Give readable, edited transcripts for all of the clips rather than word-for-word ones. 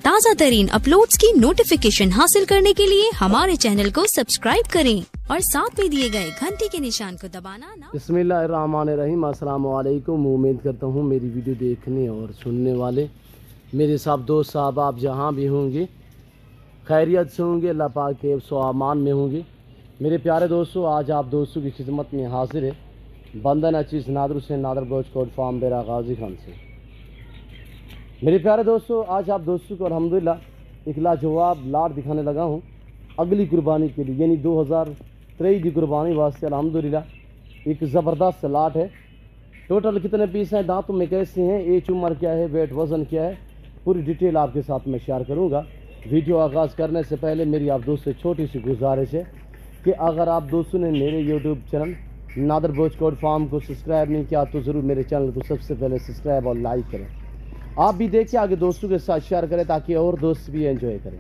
ताज़ा तरीन अपलोड्स की नोटिफिकेशन हासिल करने के लिए हमारे चैनल को सब्सक्राइब करें और साथ में दिए गए घंटी के निशान को दबाना ना। बिस्मिल्लाहिर्रहमानिर्रहीम। अस्सलाम वालेकुम। उम्मीद करता हूँ मेरी वीडियो देखने और सुनने वाले मेरे सब दोस्त साहब आप जहाँ भी होंगे खैरियत से होंगे, अल्लाह पाक के सो-अमान में होंगे। मेरे प्यारे दोस्तों, आज आप दोस्तों की खिदमत में हाजिर है बंदन अचीज़ नादर हुसैन नादर बलोच कोट फार्म बेरा गाजी खान से। मेरे प्यारे दोस्तों, आज आप दोस्तों को अल्हम्दुलिल्लाह एक लाजवाब लाट दिखाने लगा हूँ अगली कुर्बानी के लिए, यानी 2023 की कुर्बानी वास्ते अल्हम्दुलिल्लाह एक ज़बरदस्त लाट है। टोटल कितने पीस हैं, दांतों में कैसे हैं, एज उम्र क्या है, वेट वज़न क्या है, पूरी डिटेल आपके साथ मैं शेयर करूँगा। वीडियो आगाज़ करने से पहले मेरी आप दोस्तों से छोटी सी गुजारिश है कि अगर आप दोस्तों ने मेरे YouTube channel Nadir Baloch coat farm को सब्सक्राइब नहीं किया तो ज़रूर मेरे चैनल को सबसे पहले सब्सक्राइब और लाइक करें। आप भी देखिए, आगे दोस्तों के साथ शेयर करें ताकि और दोस्त भी एंजॉय करें।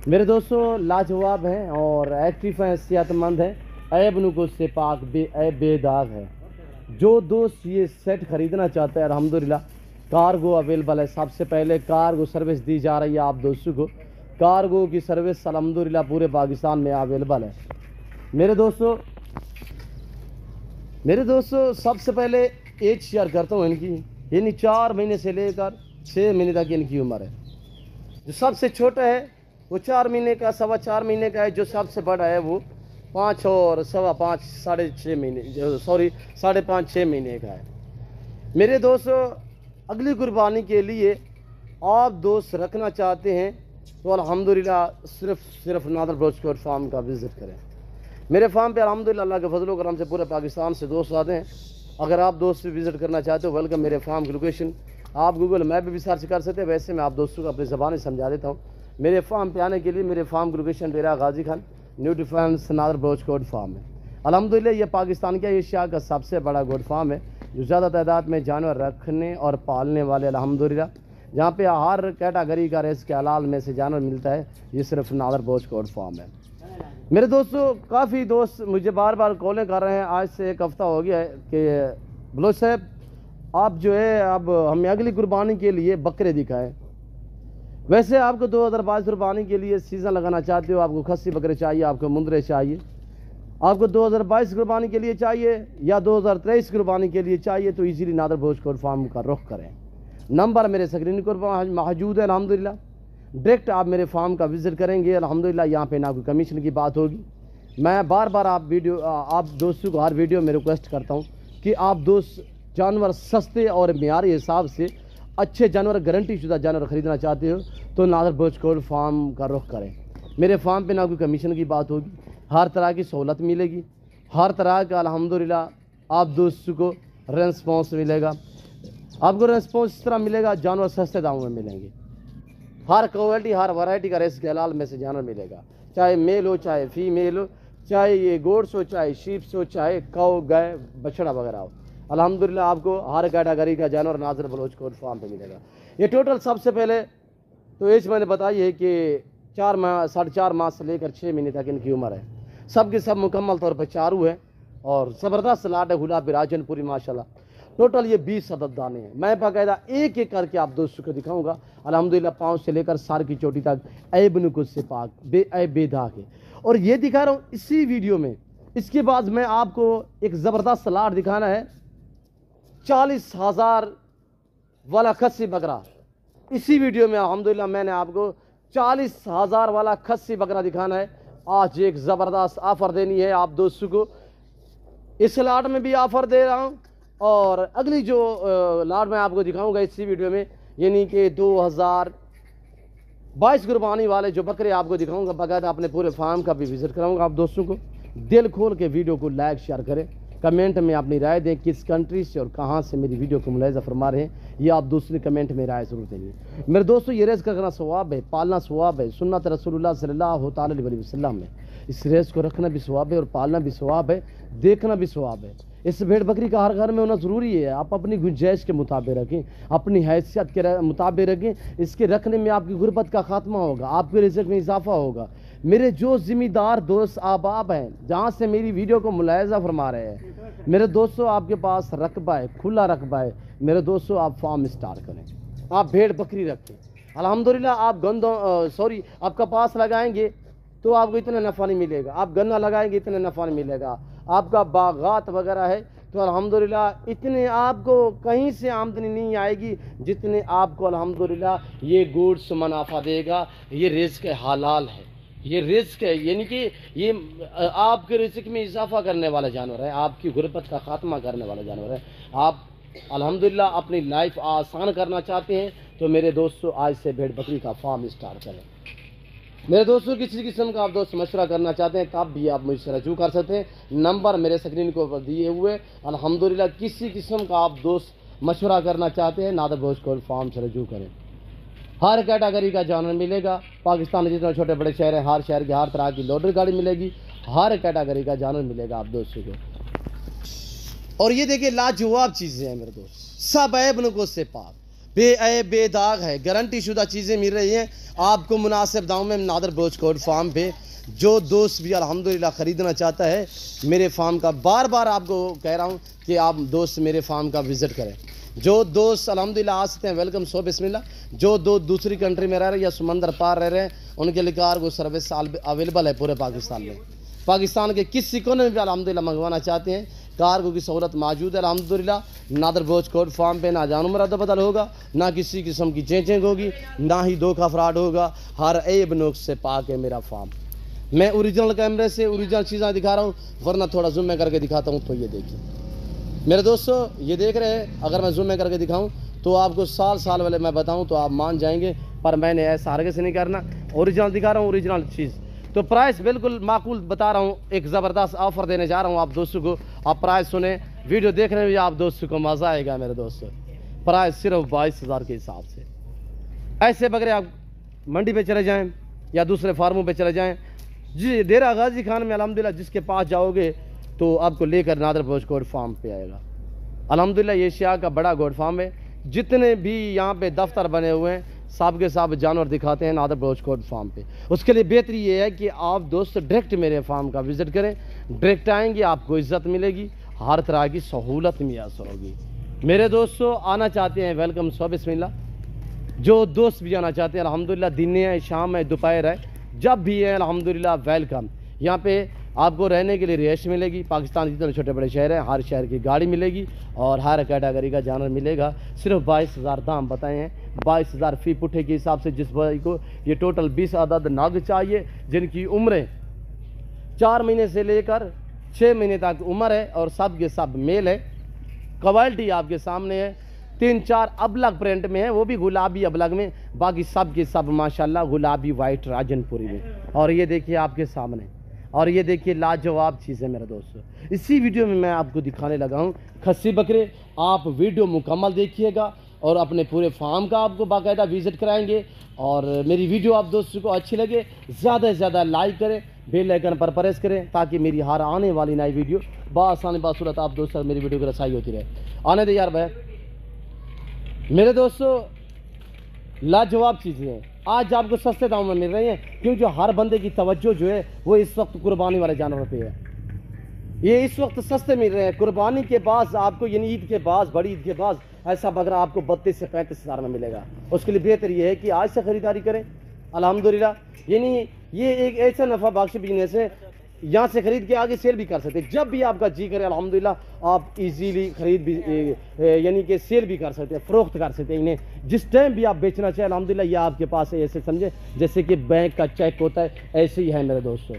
मेरे दोस्तों लाजवाब हैं और एक्टिव हैं, सेहतमंद हैं, ऐब नुको से पाक बेदाग है। जो दोस्त ये सेट ख़रीदना चाहते हैं अल्हम्दुलिल्लाह कार्गो अवेलेबल है। सबसे पहले कार्गो सर्विस दी जा रही है आप दोस्तों को। कार्गो की सर्विस अल्हम्दुलिल्लाह पूरे पाकिस्तान में अवेलेबल है। मेरे दोस्तों सबसे पहले एज शेयर करता हूँ इनकी, यानी 4 महीने से लेकर 6 महीने तक इनकी उम्र है। जो सबसे छोटा है वो 4 महीने का, 4.25 महीने का है। जो सबसे बड़ा है वो 5 और 5.25 6.5 महीने 5.5-6 महीने का है। मेरे दोस्तों अगली कुर्बानी के लिए आप दोस्त रखना चाहते हैं तो अल्हम्दुलिल्लाह सिर्फ नादर बलोच कोट फार्म का विज़िट करें। मेरे फार्म पे अल्हम्दुलिल्लाह अल्लाह के फजल व करम से पूरे पाकिस्तान से दोस्त आते हैं। अगर आप दोस्त विज़िट करना चाहते हो वेलकम। मेरे फार्म की लोकेशन आप गूगल मैप भी सर्च कर सकते हैं, वैसे मैं आप दोस्तों को अपनी ज़बान समझा देता हूँ। मेरे फार्म पे आने के लिए मेरे फार्म की location Dera Ghazi Khan new defence Nadir Baloch coat farm है। अल्हम्दुलिल्लाह ये पाकिस्तान का एशिया का सबसे बड़ा गोट फार्म है जो ज़्यादा तादाद में जानवर रखने और पालने वाले अल्हम्दुलिल्लाह जहाँ पे हर कैटेगरी का रेस के हलाल में से जानवर मिलता है, ये सिर्फ नादर बलोच कोट फार्म है। मेरे दोस्तों काफ़ी दोस्त मुझे बार बार कॉलें कर रहे हैं। आज से 1 हफ़्ता हो गया है कि बलोच साहब आप जो है अब हमें अगली कुर्बानी के लिए बकरे दिखाएं। वैसे आपको 2022 कुर्बानी के लिए सीज़न लगाना चाहते हो, आपको खस्सी बकरे चाहिए, आपको मुंदरे चाहिए, आपको 2022 कुर्बानी के लिए चाहिए या 2023 कुर्बानी के लिए चाहिए तो easily Nadir Baloch coat farm का रुख करें। नंबर मेरे स्क्रीन पर मौजूद है। अल्हम्दुलिल्लाह डायरेक्ट आप मेरे फार्म का विज़िट करेंगे। अल्हम्दुलिल्लाह यहाँ पे ना कोई कमीशन की बात होगी। मैं बार बार आप दोस्तों को हर वीडियो में रिक्वेस्ट करता हूँ कि आप दोस्त जानवर सस्ते और मेयारी हिसाब से अच्छे जानवर, गारंटी शुदा जानवर ख़रीदना चाहते हो तो नादर बलोच कोट फार्म का रुख करें। मेरे फार्म पे ना कोई कमीशन की बात होगी, हर तरह की सहूलत मिलेगी, हर तरह का अल्हम्दुलिल्लाह आप दोस्तों को रेस्पॉन्स मिलेगा। आपको रेस्पॉन्स इस तरह मिलेगा, जानवर सस्ते दामों में मिलेंगे, हर क्वालिटी हर वैरायटी का रेस के हलाल में से जानवर मिलेगा, चाहे मेल हो चाहे फीमेल हो, चाहे ये गोड्स हो चाहे शीप्स हो चाहे काऊ गाय बछड़ा वगैरह हो। अल्हम्दुलिल्लाह आपको हर कैटेगरी का जानवर नादर बलोच कोट फार्म पे मिलेगा। ये टोटल सबसे पहले तो एज मैंने बताई है कि 4.5 माह से लेकर 6 महीने तक इनकी उम्र है। सब के सब मुकम्मल तौर पर चारू है और ज़बरदस्त लाट है, गुलाबी राजन पूरी माशाल्लाह। टोटल ये 20 अदद दाने हैं। मैं बाकायदा एक एक करके आप दोस्तों को दिखाऊंगा। अल्हम्दुलिल्लाह पाँव से लेकर सर की चोटी तक ऐब नुकुस से पाक बेदाग है और ये दिखा रहा हूँ इसी वीडियो में। इसके बाद मैं आपको एक ज़बरदस्त लाट दिखाना है 40,000 वाला खस्सी बकरा। इसी वीडियो में अल्हम्दुलिल्लाह मैंने आपको 40,000 वाला खस्सी बकरा दिखाना है। आज एक ज़बरदस्त ऑफ़र देनी है आप दोस्तों को। इस लाट में भी ऑफ़र दे रहा हूँ और अगली जो लाट मैं आपको दिखाऊंगा इसी वीडियो में, यानी कि 2022 कुर्बानी वाले जो बकरे आपको दिखाऊंगा, बाकायदा अपने पूरे फार्म का भी विज़िट कराऊंगा। आप दोस्तों को दिल खोल के वीडियो को लाइक शेयर करें, कमेंट में अपनी राय दें किस कंट्री से और कहाँ से मेरी वीडियो को मुलाहिज़ा फरमा रहे हैं, ये आप दूसरे कमेंट में राय ज़रूर देंगे। मेरे दोस्तों ये रेस करना सवाब है, पालना सवाब है, सुन्नत रसूलुल्लाह सल्लल्लाहु अलैहि वसल्लम है। इस रेस को रखना भी सवाब है और पालना भी सवाब है, देखना भी सवाब है। इस भेड़ बकरी का हर घर में होना ज़रूरी है। आप अपनी गुंजाइश के मुताबिक रखें, अपनी हैसियत के मुताबिक रखें। इसके रखने में आपकी गुर्बत का खात्मा होगा, आपके रिज़्क़ में इजाफा होगा। मेरे जो ज़िम्मेदार दोस्त अहबाब हैं जहाँ से मेरी वीडियो को मुलाहिज़ा फरमा रहे हैं, मेरे दोस्तों आपके पास रकबा है, खुला रकबा है। मेरे दोस्तों आप फार्म स्टार्ट करें, आप भेड़ बकरी रखें, अल्हम्दुलिल्लाह आप आप कपास लगाएंगे तो आपको इतना नफ़ा नहीं मिलेगा, आप गन्ना लगाएंगे इतना नफ़ा नहीं मिलेगा, आपका बागात वगैरह है तो अल्हम्दुलिल्लाह इतने आपको कहीं से आमदनी नहीं आएगी जितने आपको अल्हम्दुलिल्लाह ये गुड्स मुनाफा देगा। ये रिज़्क़ हलाल है, ये रिज़्क़ है, यानी कि ये आपके रिज़्क़ में इजाफा करने वाला जानवर है, आपकी गुर्बत का ख़ात्मा करने वाला जानवर है। आप अल्हम्दुलिल्लाह अपनी लाइफ आसान करना चाहते हैं तो मेरे दोस्तों आज से भेड़ बकरी का फार्म स्टार्ट करें। मेरे दोस्तों किसी किस्म का आप दोस्त मशवरा करना चाहते हैं तब भी आप मुझसे रजू कर सकते हैं, नंबर मेरे स्क्रीन को दिए हुए। अल्हम्दुलिल्लाह किसी किस्म का आप दोस्त मशवरा करना चाहते हैं नादर बोझ कोल्ड फार्म से रजू करें। हर कैटेगरी का जानवर मिलेगा, पाकिस्तान में जितने छोटे बड़े शहर हैं हर शहर की हर तरह की लोडर गाड़ी मिलेगी, हर कैटेगरी का जानवर मिलेगा आप दोस्तों को। और ये देखिए लाजवाब चीज़ें हैं मेरे दोस्त, सब ऐब नुक़्स से पाक, बेऐब बेदाग है, गारंटी शुदा चीज़ें मिल रही हैं आपको मुनासिब दाम में नादर बोझ कोल्ड फार्म पे। जो दोस्त भी अल्हम्दुलिल्लाह ख़रीदना चाहता है मेरे फार्म का, बार बार आपको कह रहा हूँ कि आप दोस्त मेरे फार्म का विज़िट करें। जो दोस्त अल्हम्दुलिल्लाह आ सकते हैं वेलकम सो बिस्मिल्लाह, जो दो दूसरी कंट्री में रह रहे हैं या समंदर पार रह रहे हैं उनके लिए कार्गो सर्विस अवेलेबल है पूरे पाकिस्तान में। पाकिस्तान के किसी कोने में भी अल्हम्दुलिल्लाह मंगवाना चाहते हैं कार्गो की सहूलत मौजूद है अल्हम्दुलिल्लाह। नादर बोझ कोल्ड फार्म पे ना जानवर अदल बदल होगा, ना किसी किस्म की चेंजिंग होगी, ना ही धोखा फ्रॉड होगा, हर ऐब नुक़्स से पाक है मेरा फार्म। मैं ओरिजिनल कैमरे से ओरिजिनल चीज़ें दिखा रहा हूँ, वरना थोड़ा जूम में करके दिखाता हूँ। तो ये देखिए मेरे दोस्तों, ये देख रहे हैं, अगर मैं जूम में करके दिखाऊँ तो आपको साल वाले मैं बताऊँ तो आप मान जाएंगे, पर मैंने ऐसा हरगिज़ से नहीं करना, ओरिजिनल दिखा रहा हूँ ओरिजिनल चीज़। तो प्राइस बिल्कुल माकूल बता रहा हूँ, एक ज़बरदस्त ऑफ़र देने जा रहा हूँ आप दोस्तों को। आप प्राइस सुने, वीडियो देखने में भी आप दोस्तों को मज़ा आएगा मेरे दोस्तों। प्राइस सिर्फ 22,000 के हिसाब से। ऐसे बकरे आप मंडी पे चले जाएं या दूसरे फार्मों पे चले जाएं, जी डेरा गाजी खान में अल्हम्दुलिल्लाह जिसके पास जाओगे तो आपको लेकर नादर बोझ कोल्ड फार्म पे आएगा। अल्हम्दुलिल्लाह ये एशिया का बड़ा गोड फार्म है, जितने भी यहाँ पे दफ्तर बने हुए हैं सब के सब जानवर दिखाते हैं नादर बोझ कोल्ड फार्म पे। उसके लिए बेहतरी ये है कि आप दोस्त डायरेक्ट मेरे फार्म का विज़िट करें, डायरेक्ट आएंगे आपको इज़्ज़त मिलेगी, हर तरह की सहूलत मुयस्सर होगी। मेरे दोस्तों आना चाहते हैं वेलकम सो बिस्मिल्लाह, जो दोस्त भी आना चाहते हैं अल्हम्दुलिल्लाह दिन है शाम है दोपहर है जब भी है अल्हम्दुलिल्लाह वेलकम। यहाँ पे आपको रहने के लिए रिहाइश मिलेगी, पाकिस्तान जितने छोटे बड़े शहर हैं हर शहर की गाड़ी मिलेगी और हर कैटेगरी का जानवर मिलेगा। सिर्फ 22,000 दाम बताए हैं, 22,000 फ़ी पुट्ठे के हिसाब से। जिस भाई को ये टोटल 20 अदद नाग चाहिए जिनकी उम्रें 4 महीने से लेकर 6 महीने तक उम्र है और सब के सब मेल है, क्वालिटी आपके सामने है, 3-4 अबलग प्रिंट में है, वो भी गुलाबी अबलग में, बाकी सब के सब माशाल्लाह गुलाबी वाइट राजनपुरी में। और ये देखिए आपके सामने, और ये देखिए लाजवाब चीज़ है मेरे दोस्तों। इसी वीडियो में मैं आपको दिखाने लगा हूँ खस्सी बकरे। आप वीडियो मुकम्मल देखिएगा और अपने पूरे फार्म का आपको बाकायदा विज़िट कराएंगे। और मेरी वीडियो आप दोस्तों को अच्छी लगे ज़्यादा से ज़्यादा लाइक करें, बेल आइकन पर प्रेस करें ताकि मेरी हर आने वाली नई वीडियो बासानी बासूरत आप दोस्तों मेरी वीडियो की रसाई होती रहे। आने दे यार भाई मेरे दोस्तों, लाजवाब चीज़ें हैं आज आपको सस्ते दामों में मिल रही हैं, क्योंकि जो हर बंदे की तवज्जो जो है वो इस वक्त कुर्बानी वाले जानवरों पे है। ये इस वक्त सस्ते मिल रहे हैं, कुर्बानी के बाद आपको यानी ईद के बाद बड़ी ईद के बाद ऐसा बकरा आपको 32 से 35 हज़ार में मिलेगा। उसके लिए बेहतर ये है कि आज से ख़रीदारी करें अल्हम्दुलिल्लाह। यानी ये एक ऐसा नफ़ा बख्श बिजनेस है, यहाँ से ख़रीद के आगे सेल भी कर सकते हैं, जब भी आपका जी करे अल्हम्दुलिल्लाह आप इजीली ख़रीद भी यानी कि सेल भी कर सकते हैं, फ़रोख्त कर सकते हैं इन्हें। जिस टाइम भी आप बेचना चाहें अल्हम्दुलिल्लाह ये आपके पास है, ऐसे समझे जैसे कि बैंक का चेक होता है, ऐसे ही है मेरे दोस्तों।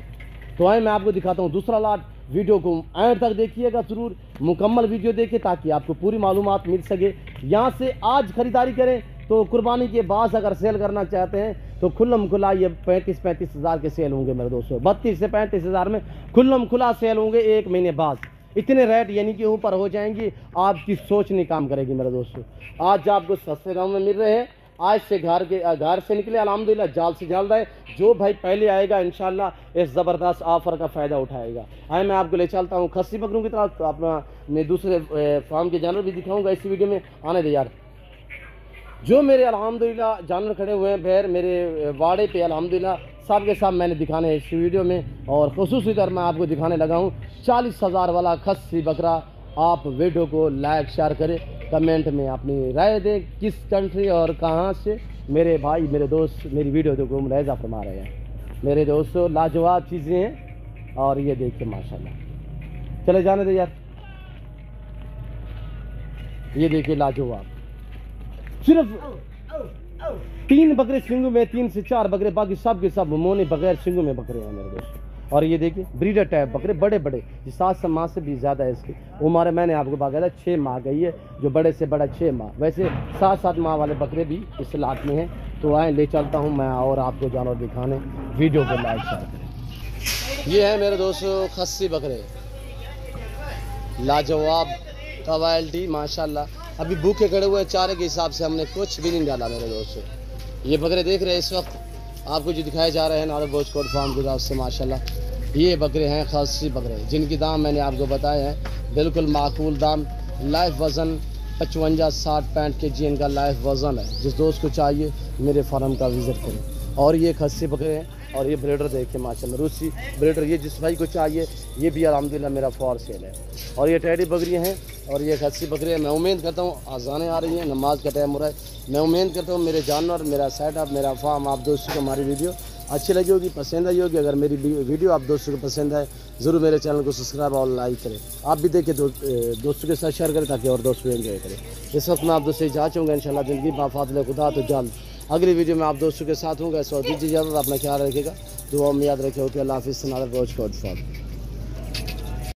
तो आए मैं आपको दिखाता हूँ दूसरा लाट। वीडियो को एंड तक देखिएगा, ज़रूर मुकम्मल वीडियो देखिए ताकि आपको पूरी मालूमात मिल सके। यहाँ से आज ख़रीदारी करें तो कुर्बानी के बाद अगर सेल करना चाहते हैं तो खुल्लम खुला ये 35 हज़ार के सेल होंगे मेरे दोस्तों। 32 से 35 हज़ार में खुल्लम खुला सेल होंगे 1 महीने बाद। इतने रेट यानी कि ऊपर हो जाएंगी, आपकी सोच नहीं काम करेगी मेरे दोस्तों। आज आपको सस्ते दाम में मिल रहे हैं। आज से घर से निकले अल्हम्दुलिल्लाह जाल से जल्द है। जो भाई पहले आएगा इंशाल्लाह इस ज़बरदस्त ऑफ़र का फ़ायदा उठाएगा। आए मैं आपको ले चलता हूँ खस्सी बकरों की तरफ, तो अपना मैं दूसरे फार्म के जानवर भी दिखाऊँगा इसी वीडियो में। आने दे यार, जो मेरे अल्हम्दुलिल्लाह जानवर खड़े हुए हैं बहर मेरे वाड़े पे अल्हम्दुलिल्लाह सब के सब मैंने दिखाने हैं इस वीडियो में। और ख़ुसूसी तौर मैं आपको दिखाने लगा हूँ 40,000 वाला खस्सी बकरा। आप वीडियो को लाइक शेयर करें, कमेंट में अपनी राय दें किस कंट्री और कहाँ से میرے بھائی میرے دوست میری ویڈیو کو ملاحظہ فرما رہے ہیں. میرے دوستوں لاجواب چیزیں ہیں اور یہ دیکھیں ماشاءاللہ. چلے جانے دے یار. یہ دیکھیں لاجواب. صرف 3 بکرے سنگوں میں 3 سے 4 بکرے, باقی سب کے سب مونے بغیر سنگوں میں بکرے ہیں میرے دوست. اور یہ دیکھیں بریڈر ٹائپ بکرے بڑے بڑے, 7 ماہ سے بھی زیادہ ہے اس کی عمر. میں نے آپ کو باقاعدہ 6 ماہ گئی ہے, جو بڑے سے بڑا 6 ماہ. ویسے 7 ماہ والے بکرے بھی اس لاٹ میں ہیں. تو آئیں لے چلتا ہوں میں اور آپ کو جانور دکھانے. ویڈیو کو لائک کریں. یہ ہے میرے دوستو خصی بکرے, لاجواب کوالٹی ماشاءاللہ. ابھی بھوکے کھڑے ہوئے, چارے کے حساب سے ہم نے کچھ بھی نہیں ڈالا میرے دوستو. یہ بکرے دیکھ رہے ہیں اس وقت آپ کو جو دکھائے جا رہے ہیں نارو بوچ کوٹ فارم کی طرف سے ماشاءاللہ. یہ بکرے ہیں خاصی بکرے, جن کی دام میں نے آپ کو بتائے ہیں بالکل معقول دام. لائف وزن 55-60-65 کے جی ان کا لائف وزن ہے. جس دوست کو چاہیے میرے فارم کا وزٹ کریں. اور یہ خصی بکرے ہیں اور یہ بریڈر دیکھیں ماشاءاللہ, روسی بریڈر. یہ جس بھائی کو چاہیے یہ بھی الحمدللہ میرا فور سیل ہے. اور یہ ٹیڈی بکریاں ہیں اور یہ خصی بکرے ہیں. میں امید کرتا ہوں آزانیں آ رہی ہیں, نماز کا ٹائم ہو رہا ہے. میں امید کرتا ہوں میرے جانور, میرا سیٹ اپ, میرا فارم آپ دوستوں کو ہماری ویڈیو اچھی لگی ہوگی, پسند آئی ہوگی. اگر میری ویڈیو آپ دوستوں کو پسند آئے ضرور میرے چینل کو سبسکرائب اور لائک کریں. آپ بھی دیکھیں دوستوں کے ساتھ شیئر کریں تاکہ اور دوست بھی انجوائے کریں. اس وقت میں آپ دوستوں سے اجازت ہوں گا انشاءاللہ زندگی با فاضل خدا تو جلد اگلی ویڈیو میں آپ دوستوں کے ساتھ ہوں گا. اس وقت دیجیے اجازت, اپنا خیال رکھے گا, دعا میں یاد رکھے. اوکے اللہ حافظ. نارو بوچ کوٹ فارم.